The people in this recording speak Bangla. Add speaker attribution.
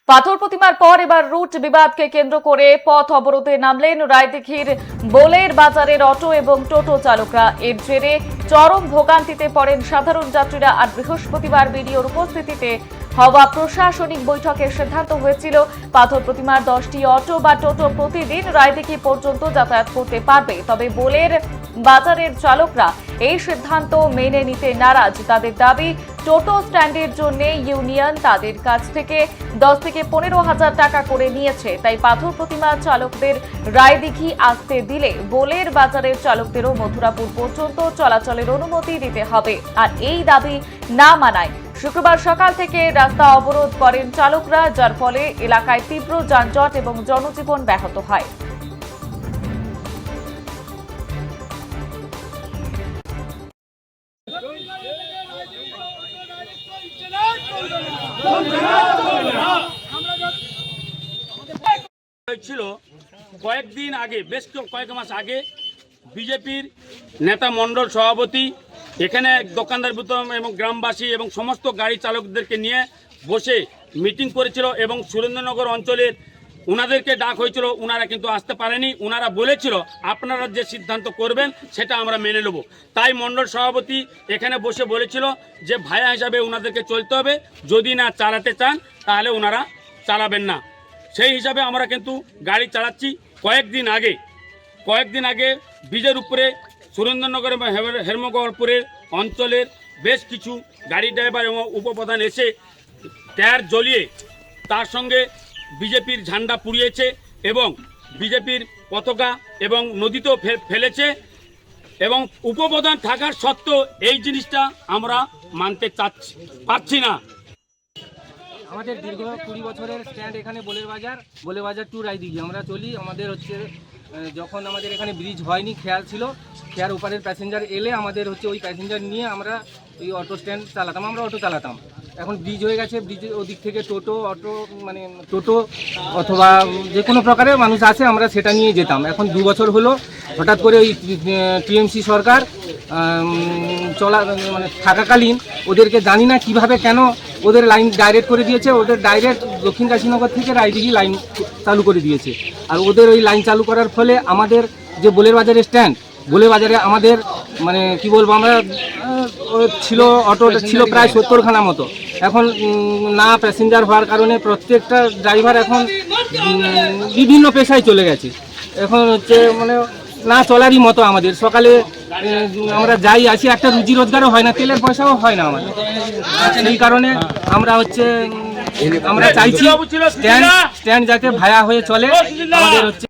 Speaker 1: পাথর প্রতিমার পর এবার রুট বিবাদকে কেন্দ্র করে পথ অবরোধে নামলেন রায়দিঘির বোলের বাজারের অটো এবং টোটো চালকরা। এর জেরে চরম ভোগান্তিতে পড়েন সাধারণ যাত্রীরা। আর বৃহস্পতিবার বিডিওর উপস্থিতিতে হওয়া প্রশাসনিক বৈঠকে সিদ্ধান্ত হয়েছিল পাথর প্রতিমার 10টি অটো বা টোটো প্রতিদিন রায়দিঘি পর্যন্ত যাতায়াত করতে পারবে। তবে বোলের বাজারের চালকরা এই সিদ্ধান্ত মেনে নিতে নারাজ। তাদের দাবি, টোটো স্ট্যান্ডের জন্য ইউনিয়ন তাদের কাছ থেকে 10 থেকে 15,000 টাকা করে নিয়েছে। তাই পাথর প্রতিমা চালকদের রায়দিঘি আসতে দিলে বোলের বাজারের চালকদেরও মথুরাপুর পর্যন্ত চলাচলের অনুমতি দিতে হবে। আর এই দাবি না মানায় শুক্রবার সকাল থেকে রাস্তা অবরোধ করেন চালকরা, যার ফলে এলাকায় তীব্র যানজট এবং জনজীবন ব্যাহত হয়।
Speaker 2: ছিল কয়েকদিন আগে, বেশ কয়েক মাস আগে বিজেপির নেতা মণ্ডল সভাপতি এখানে দোকানদার এবং গ্রামবাসী এবং সমস্ত গাড়ি চালকদেরকে নিয়ে বসে মিটিং করেছিল এবং সুরেন্দ্রনগর অঞ্চলের ওনাদেরকে ডাক হয়েছিল। ওনারা কিন্তু আসতে পারেনি। ওনারা বলেছিল আপনারা যে সিদ্ধান্ত করবেন সেটা আমরা মেনে নেব। তাই মণ্ডল সভাপতি এখানে বসে বলেছিল যে ভায়া হিসাবে ওনাদেরকে চলতে হবে, যদি না চালাতে চান তাহলে ওনারা চালাবেন না। সেই হিসাবে আমরা কিন্তু গাড়ি চালাচ্ছি। কয়েকদিন আগে ব্রিজের উপরে সুরেন্দ্রনগর এবং হেমগড়পুরের অঞ্চলের বেশ কিছু গাড়ি ড্রাইভার এবং উপপ্রধান এসে টায়ার জ্বলিয়ে তার সঙ্গে বিজেপির ঝান্ডা পুড়িয়েছে এবং বিজেপির পতাকা এবং নদীতেও ফেলেছে। এবং উপপ্রধান থাকার সত্ত্বেও এই জিনিসটা আমরা মানতে পারছি না।
Speaker 3: আমাদের দীর্ঘ 20 বছরের স্ট্যান্ড এখানে বোলের বাজার টু রায়দিঘি আমরা চলি। আমাদের হচ্ছে যখন আমাদের এখানে ব্রিজ হয়নি, খেয়াল ছিল, খেয়ার ওপারের প্যাসেঞ্জার এলে আমাদের হচ্ছে ওই প্যাসেঞ্জার নিয়ে আমরা ওই অটো স্ট্যান্ড চালাতাম, আমরা অটো চালাতাম। এখন ব্রিজ হয়ে গেছে, ব্রিজের ওদিক থেকে টোটো অথবা যে কোনো প্রকারের মানুষ আসে, আমরা সেটা নিয়ে যেতাম। এখন 2 বছর হলো হঠাৎ করে ওই টিএমসি সরকার থাকাকালীন ওদেরকে জানি না কিভাবে কেন ওদের লাইন ডাইরেক্ট করে দিয়েছে। ওদের ডাইরেক্ট দক্ষিণ কাশীনগর থেকে রায়দিঘি লাইন চালু করে দিয়েছে। আর ওদের ওই লাইন চালু করার ফলে আমাদের যে বোলের বাজারের স্ট্যান্ড, বোলের বাজারে আমাদের কি বলবো, আমরা ছিল অটোটা ছিল প্রায় 70খানা মতো। এখন না প্যাসেঞ্জার হওয়ার কারণে প্রত্যেকটা ড্রাইভার এখন বিভিন্ন পেশায় চলে গেছে। এখন হচ্ছে না চলারই মতো আমাদের। সকালে আমরা যাই আসি, একটা রুজি রোজগারও হয় না, তেলের পয়সাও হয় না আমাদের। সেই কারণে আমরা চাইছি স্ট্যান্ড যাতে ভায়া হয়ে চলে। আমাদের হচ্ছে